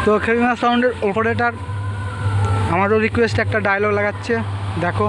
তো খেলনা সাউন্ডের অপারেটর আমারও রিকোয়েস্ট একটা ডায়লগ লাগাচ্ছে, দেখো।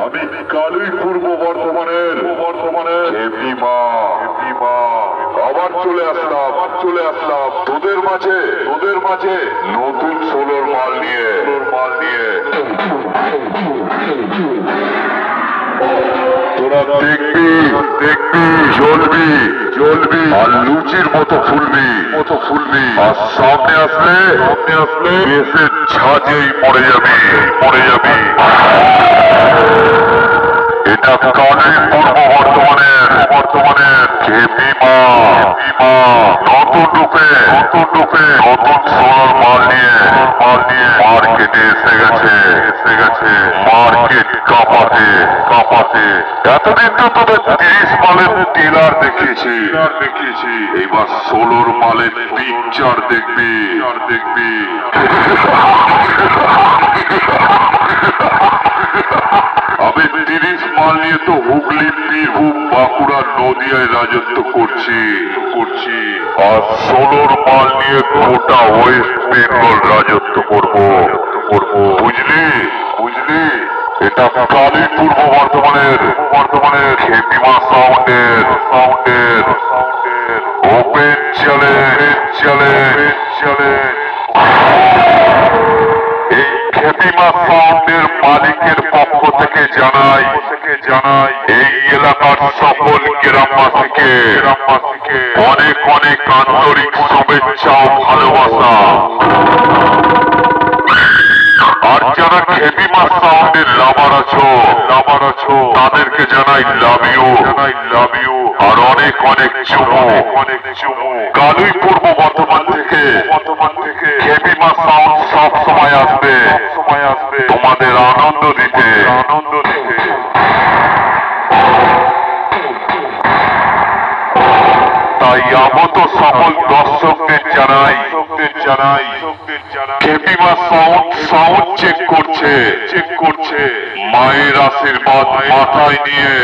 আমি কালই পূর্ব বর্ধমানের আবার চলে আসলাম তোদের মাঝে নতুন সোলোর মাল নিয়ে তোরা দেখবি জ্বলবি আর লুচির মতো ফুলবি আর সামনে আসলে এসে ছাজেই মরে যাবি এটা কালই পূর্ব বর্তমানের খেপিমা নতুন রূপে নতুন সোলার মাল নিয়ে মার্কেটে এসে গেছে মার্কেট কাঁপাতে এতদিন তো তোদের 30 মালের টিলার দেখিয়েছি এবার সোলোর মালের পিকচার দেখবি আমি 30 মাল নিয়ে তো হুগলি, বীরভূম, বাঁকুড়া, নদিয়ায় রাজত্ব করছি আর সোলোর মাল নিয়ে গোটা ওয়েস্ট বেঙ্গল রাজত্ব করব বুঝলি এটা কালই পূর্ব বর্ধমানের খেপিমা সাউন্ডের ওপেন চলে এই খেপিমা সাউন্ডের মালিকের পক্ষ থেকে জানাই এই এলাকার সকল গ্রামবাসীকে অনেক আন্তরিক শুভেচ্ছা ও ভালোবাসা। আর যারা খেপিমা সাউন্ডের লাভার আছো তাদেরকে জানাই লাভ ইউ আর অনেক চুমু। কালই পূর্ব বর্ধমান থেকে খেপিমা সাউন্ড সব সময় আসবে তোমাদের আনন্দ দিতে। তাই আগত সকল দর্শকদের জানাই খেপিমা সাউন্ড চেক করছে মায়ের আশীর্বাদ মাথায় নিয়ে